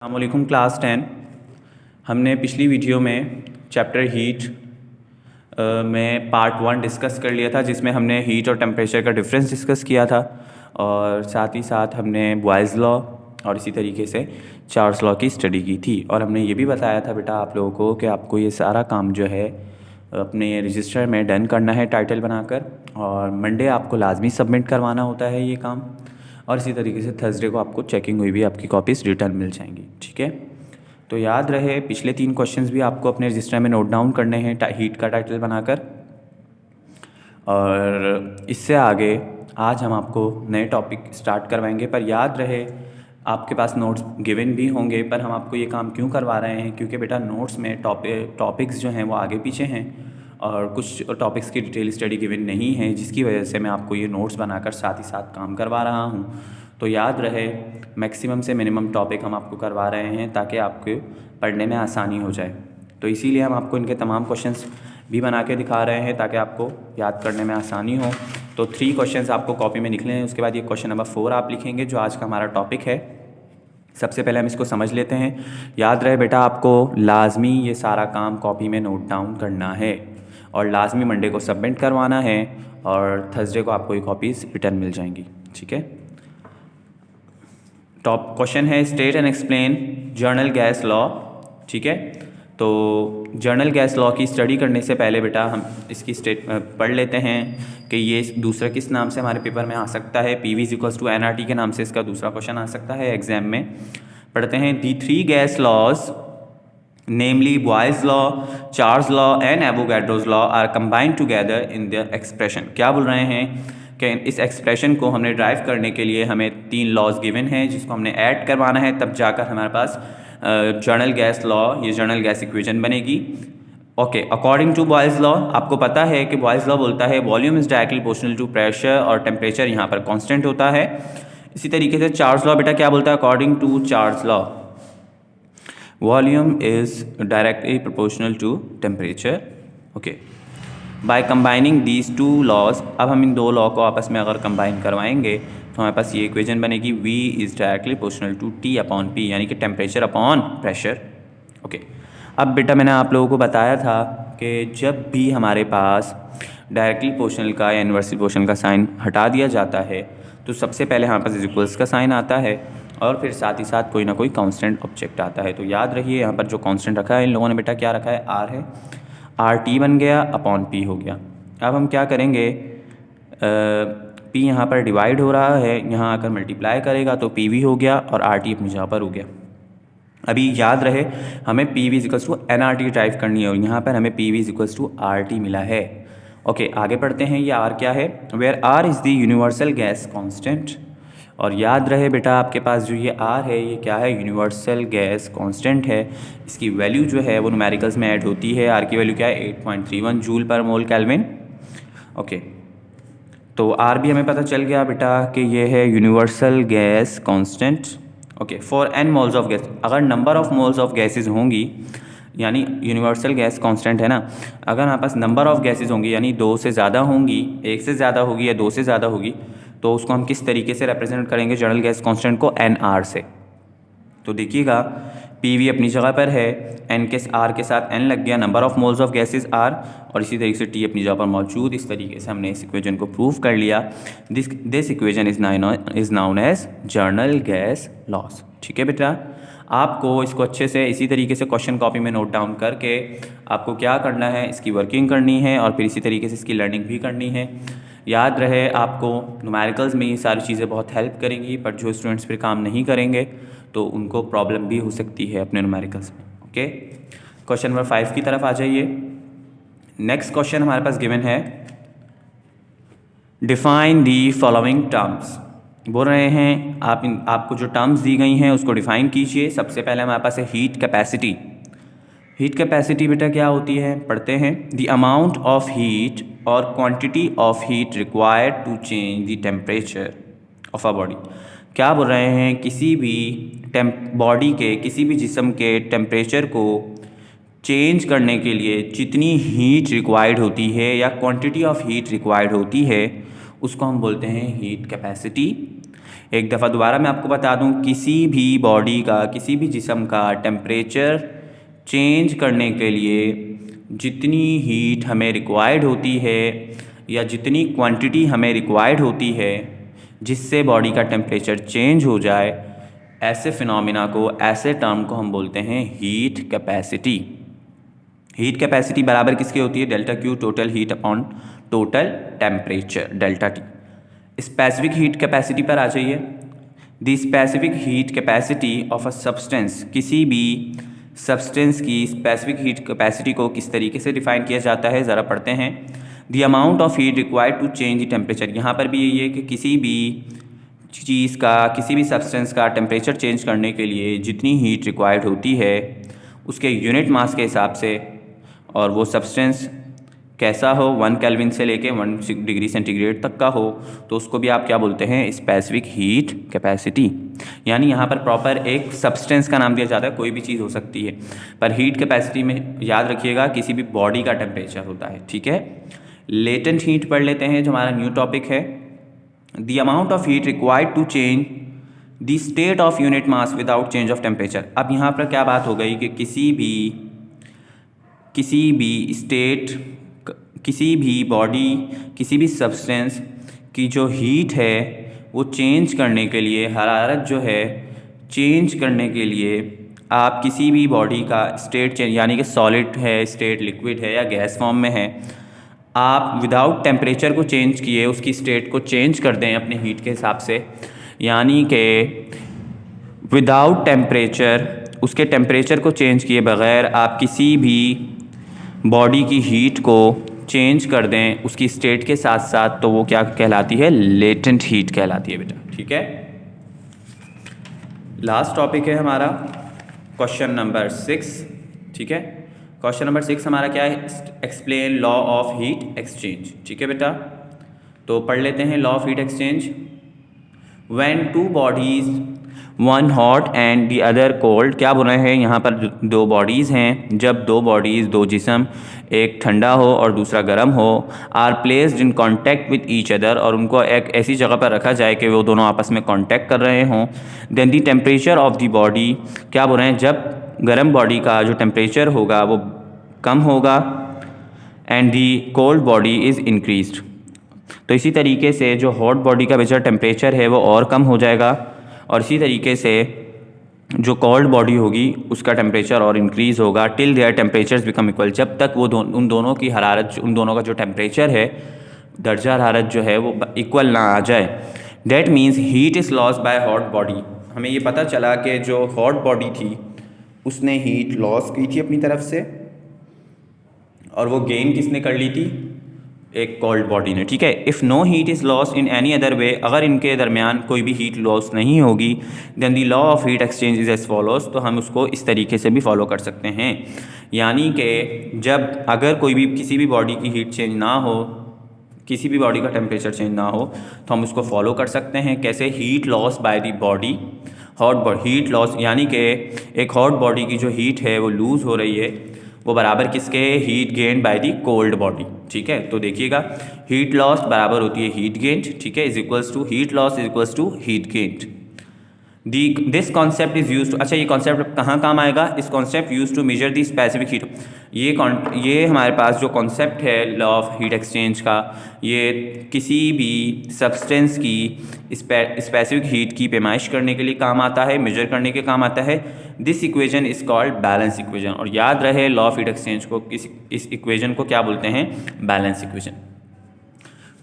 अस्सलामुअलैकुम क्लास 10। हमने पिछली वीडियो में चैप्टर हीट में पार्ट 1 डिस्कस कर लिया था, जिसमें हमने हीट और टेम्परेचर का डिफरेंस डिस्कस किया था और साथ ही साथ हमने बॉयज़ लॉ और इसी तरीके से चार्ल्स लॉ की स्टडी की थी। और हमने ये भी बताया था बेटा आप लोगों को कि आपको ये सारा काम जो है अपने रजिस्टर में डन करना है टाइटल बनाकर, और मंडे आपको लाजमी सबमिट करवाना होता है ये काम, और इसी तरीके से थर्सडे को आपको चेकिंग हुई भी आपकी कॉपीज़ रिटर्न मिल जाएंगी। ठीक है, तो याद रहे पिछले 3 क्वेश्चंस भी आपको अपने रजिस्टर में नोट डाउन करने हैं हीट का टाइटल बनाकर। और इससे आगे आज हम आपको नए टॉपिक स्टार्ट करवाएंगे, पर याद रहे आपके पास नोट्स गिवन भी होंगे, पर हम आपको ये काम क्यों करवा रहे हैं, क्योंकि बेटा नोट्स में टॉपिक्स जो हैं वो आगे पीछे हैं और कुछ टॉपिक्स की डिटेल स्टडी गिवन नहीं है, जिसकी वजह से मैं आपको ये नोट्स बनाकर साथ ही साथ काम करवा रहा हूँ। तो याद रहे मैक्सिमम से मिनिमम टॉपिक हम आपको करवा रहे हैं ताकि आपको पढ़ने में आसानी हो जाए। तो इसीलिए हम आपको इनके तमाम क्वेश्चंस भी बना के दिखा रहे हैं ताकि आपको याद करने में आसानी हो। तो 3 क्वेश्चंस आपको कॉपी में लिखने हैं, उसके बाद ये क्वेश्चन नंबर 4 आप लिखेंगे जो आज का हमारा टॉपिक है। सबसे पहले हम इसको समझ लेते हैं। याद रहे बेटा आपको लाजमी ये सारा काम कॉपी में नोट डाउन करना है और लाजमी मंडे को सबमिट करवाना है और थर्सडे को आपको ये कॉपीज़ रिटर्न मिल जाएंगी। ठीक है, टॉप क्वेश्चन है state and explain journal gas law. ठीक है, तो जर्नल गैस लॉ की स्टडी करने से पहले बेटा हम इसकी स्टेट पढ़ लेते हैं कि ये दूसरा किस नाम से हमारे पेपर में आ सकता है। PV = NRT के नाम से इसका दूसरा क्वेश्चन आ सकता है एग्जाम में। पढ़ते हैं the 3 gas laws namely Boyle's law, Charles law and Avogadro's law are combined together in the expression. क्या बोल रहे हैं कि इस एक्सप्रेशन को हमने ड्राइव करने के लिए हमें 3 लॉज गिवन हैं जिसको हमने ऐड करवाना है, तब जाकर हमारे पास जर्नल गैस लॉ, ये जर्नल गैस इक्वेशन बनेगी। Okay, according to Boyle's law आपको पता है कि बॉयज़ लॉ बोलता है volume is directly proportional to pressure और टेम्परेचर यहाँ पर कांस्टेंट होता है। इसी तरीके से चार्ल्स लॉ बेटा क्या बोलता है, according to Charles law volume is directly proportional to temperature. Okay, by combining these 2 laws, अब हम इन 2 लॉ को आपस में अगर कंबाइन करवाएंगे तो हमारे पास ये इक्वेशन बनेगी V is directly proportional to T/P, यानी कि टेम्परेचर अपॉन प्रेशर। ओके, अब बेटा मैंने आप लोगों को बताया था कि जब भी हमारे पास डायरेक्टली प्रोपोर्शनल का या इन्वर्सली प्रोपोर्शनल का साइन हटा दिया जाता है तो सबसे पहले हमारे पास इक्वल्स का साइन आता है और फिर साथ ही साथ कोई ना कोई कांस्टेंट ऑब्जेक्ट आता है। तो याद रखिए यहाँ पर जो कांस्टेंट रखा है इन लोगों ने बेटा क्या रखा है, R है, RT बन गया अपॉन P हो गया। अब हम क्या करेंगे, P यहाँ पर डिवाइड हो रहा है, यहाँ आकर मल्टीप्लाई करेगा तो PV हो गया और RT अपनी जगह पर हो गया। अभी याद रहे हमें PV = NRT ड्राइव करनी है और यहाँ पर हमें PV = RT मिला है। ओके, आगे बढ़ते हैं। ये R क्या है, where R is the universal gas constant. और याद रहे बेटा आपके पास जो ये R है ये क्या है, यूनिवर्सल गैस कांस्टेंट है। इसकी वैल्यू जो है वो न्यूमेरिकल्स में ऐड होती है। R की वैल्यू क्या है, 8.31 जूल पर मोल केल्विन। ओके, तो R भी हमें पता चल गया बेटा कि ये है universal gas constant. Okay, for n moles of gas, अगर number of moles of gases होंगी, यानी यूनिवर्सल गैस कांस्टेंट है ना, अगर हमारे पास नंबर ऑफ गैसेज होंगी यानी 2 से ज़्यादा होंगी, 1 से ज़्यादा होगी या 2 से ज़्यादा होगी, तो उसको हम किस तरीके से रिप्रेजेंट करेंगे जर्नल गैस कांस्टेंट को, NR से। तो देखिएगा PV अपनी जगह पर है, N के R के साथ N लग गया, number of moles of gases R, और इसी तरीके से T अपनी जगह पर मौजूद। इस तरीके से हमने इस इक्वेशन को प्रूव कर लिया। This equation is known as general gas laws. ठीक है बेटा, आपको इसको अच्छे से इसी तरीके से क्वेश्चन कॉपी में नोट डाउन करके आपको क्या करना है, इसकी वर्किंग करनी है और फिर इसी तरीके से इसकी लर्निंग भी करनी है। याद रहे आपको न्यूमेरिकल्स में ये सारी चीज़ें बहुत हेल्प करेंगी, पर जो स्टूडेंट्स फिर काम नहीं करेंगे तो उनको प्रॉब्लम भी हो सकती है अपने न्यूमेरिकल्स में। ओके, क्वेश्चन नंबर 5 की तरफ आ जाइए। नेक्स्ट क्वेश्चन हमारे पास गिवन है, डिफाइन दी फॉलोइंग टर्म्स। बोल रहे हैं आपको जो टर्म्स दी गई हैं उसको डिफाइन कीजिए। सबसे पहले हमारे पास है हीट कैपेसिटी। हीट कैपेसिटी बेटा क्या होती है, पढ़ते हैं, द अमाउंट ऑफ हीट और quantity of heat required to change the temperature of a body. क्या बोल रहे हैं, किसी भी बॉडी के, किसी भी जिस्म के टेम्परेचर को चेंज करने के लिए जितनी हीट रिक्वायर्ड होती है या क्वांटिटी ऑफ हीट रिक्वायर्ड होती है उसको हम बोलते हैं हीट कैपेसिटी। एक दफ़ा दोबारा मैं आपको बता दूं, किसी भी बॉडी का, किसी भी जिस्म का टेम्परेचर चेंज करने के लिए जितनी हीट हमें रिक्वायर्ड होती है या जितनी क्वांटिटी हमें रिक्वायर्ड होती है जिससे बॉडी का टेम्परेचर चेंज हो जाए, ऐसे फिनोमिना को, ऐसे टर्म को हम बोलते हैं हीट कैपेसिटी। हीट कैपेसिटी बराबर किसकी होती है? Delta Q total heat upon total temperature, delta T. Specific heat capacity पर आ जाइए। The specific heat capacity of a substance, किसी भी सब्सटेंस की स्पेसिफिक हीट कैपेसिटी को किस तरीके से डिफाइन किया जाता है, ज़रा पढ़ते हैं। The amount of heat required to change the temperature. यहाँ पर भी यही है कि किसी भी चीज़ का, किसी भी सब्सटेंस का टेम्परेचर चेंज करने के लिए जितनी हीट रिक्वायर्ड होती है उसके यूनिट मास के हिसाब से, और वो सब्सटेंस कैसा हो, 1 केल्विन से लेके 1 डिग्री सेंटीग्रेड तक का हो, तो उसको भी आप क्या बोलते हैं? Specific heat capacity. यानी यहाँ पर प्रॉपर एक सब्सटेंस का नाम दिया जाता है, कोई भी चीज़ हो सकती है, पर हीट कैपेसिटी में याद रखिएगा किसी भी बॉडी का टेम्परेचर होता है, ठीक है। लेटेंट हीट पढ़ लेते हैं जो हमारा न्यू टॉपिक है। The amount of heat required to change the state of unit mass without change of temperature. अब यहाँ पर क्या बात हो गई कि किसी भी स्टेट, किसी भी बॉडी, किसी भी सब्सटेंस की जो हीट है वो चेंज करने के लिए, हरारत जो है चेंज करने के लिए, आप किसी भी बॉडी का स्टेट चेंज, यानी कि सॉलिड है स्टेट, लिक्विड है या गैस फॉर्म में है, आप विदाउट टेम्परेचर को चेंज किए उसकी स्टेट को चेंज कर दें अपने हीट के हिसाब से, यानी कि विदाउट टेम्परेचर, उसके टेम्परेचर को चेंज किए बग़ैर आप किसी भी बॉडी की हीट को चेंज कर दें उसकी स्टेट के साथ साथ, तो वो क्या कहलाती है? लेटेंट हीट कहलाती है बेटा, ठीक है। लास्ट टॉपिक है हमारा क्वेश्चन नंबर 6, ठीक है। क्वेश्चन नंबर 6 हमारा क्या है? Explain law of heat exchange, ठीक है बेटा। तो पढ़ लेते हैं law of heat exchange. When two bodies, one hot and the other cold, क्या बोल रहे हैं यहाँ पर? दो बॉडीज़ हैं, जब दो बॉडीज़, दो जिस्म, एक ठंडा हो और दूसरा गर्म हो, are placed in contact with each other, और उनको एक ऐसी जगह पर रखा जाए कि वो दोनों आपस में कांटेक्ट कर रहे हों। Then the temperature of the body, क्या बोल रहे हैं? जब गर्म बॉडी का जो टेम्परेचर होगा वो कम होगा, and the cold body is increased. तो इसी तरीके से जो हॉट बॉडी का बेचा टेम्परेचर है वो और कम हो जाएगा, और इसी तरीके से जो कोल्ड बॉडी होगी उसका टेम्परेचर और इंक्रीज़ होगा, till their temperatures become equal, जब तक वो उन दोनों की हरारत, उन दोनों का जो टेम्परेचर है, दर्जा हरारत जो है वो इक्वल ना आ जाए। That means heat is lost by hot body. हमें ये पता चला कि जो हॉट बॉडी थी उसने हीट लॉस की थी अपनी तरफ से, और वो गेन किसने कर ली थी? एक कोल्ड बॉडी ने, ठीक है। If no heat is lost in any other way, अगर इनके दरमियान कोई भी हीट लॉस नहीं होगी, then the law of heat exchange is as follows, तो हम उसको इस तरीके से भी फॉलो कर सकते हैं। यानी कि जब अगर कोई भी, किसी भी बॉडी की हीट चेंज ना हो, किसी भी बॉडी का टेम्परेचर चेंज ना हो, तो हम उसको फॉलो कर सकते हैं। कैसे? Heat loss by the body, hot body heat loss, यानी कि एक हॉट बॉडी की जो हीट है वो लूज़ हो रही है, वो बराबर किसके? Heat gain by the cold body, ठीक है। तो देखिएगा हीट लॉस बराबर होती है हीट गेन, ठीक है, is equals to heat loss is equals to heat gain. This concept is use to, अच्छा ये कॉन्सेप्ट कहाँ काम आएगा? इस concept use to measure the specific heat. ये हमारे पास जो कॉन्सेप्ट है लॉ ऑफ हीट एक्सचेंज का, ये किसी भी सब्सटेंस की स्पेसिफिक हीट की पैमाइश करने के लिए काम आता है, मेजर करने के काम आता है। This equation is called balance equation, और याद रहे लॉ ऑफ हीट एक्सचेंज को, इस इक्वेशन को क्या बोलते हैं? Balance equation.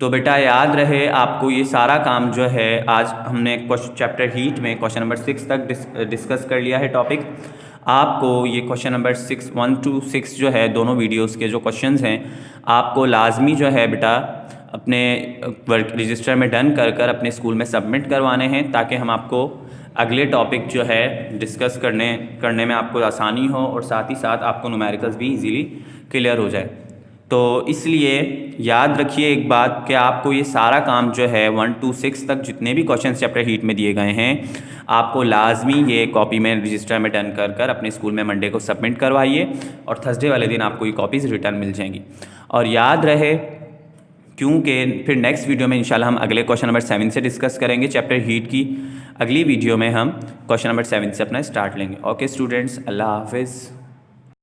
तो बेटा याद रहे आपको ये सारा काम जो है, आज हमने चैप्टर हीट में क्वेश्चन नंबर 6 तक डिस्कस कर लिया है टॉपिक। आपको ये क्वेश्चन नंबर 6, 1 to 6 जो है, दोनों वीडियोस के जो क्वेश्चंस हैं, आपको लाजमी जो है बेटा अपने वर्क रजिस्टर में डन कर अपने स्कूल में सबमिट करवाने हैं, ताकि हम आपको अगले टॉपिक जो है डिस्कस करने में आपको आसानी हो, और साथ ही साथ आपको न्यूमेरिकल्स भी इजीली क्लियर हो जाए। तो इसलिए याद रखिए एक बात कि आपको ये सारा काम जो है 1 to 6 तक जितने भी क्वेश्चन चैप्टर हीट में दिए गए हैं, आपको लाजमी ये कॉपी में रजिस्टर में डन कर अपने स्कूल में मंडे को सबमिट करवाइए, और थर्सडे वाले दिन आपको ये कॉपीज़ रिटर्न मिल जाएंगी। और याद रहे क्योंकि फिर नेक्स्ट वीडियो में इंशाल्लाह हम अगले क्वेश्चन नंबर 7 से डिस्कस करेंगे चैप्टर हीट की। अगली वीडियो में हम क्वेश्चन नंबर 7 से अपना स्टार्ट लेंगे। ओके स्टूडेंट्स, अल्लाह हाफिज़।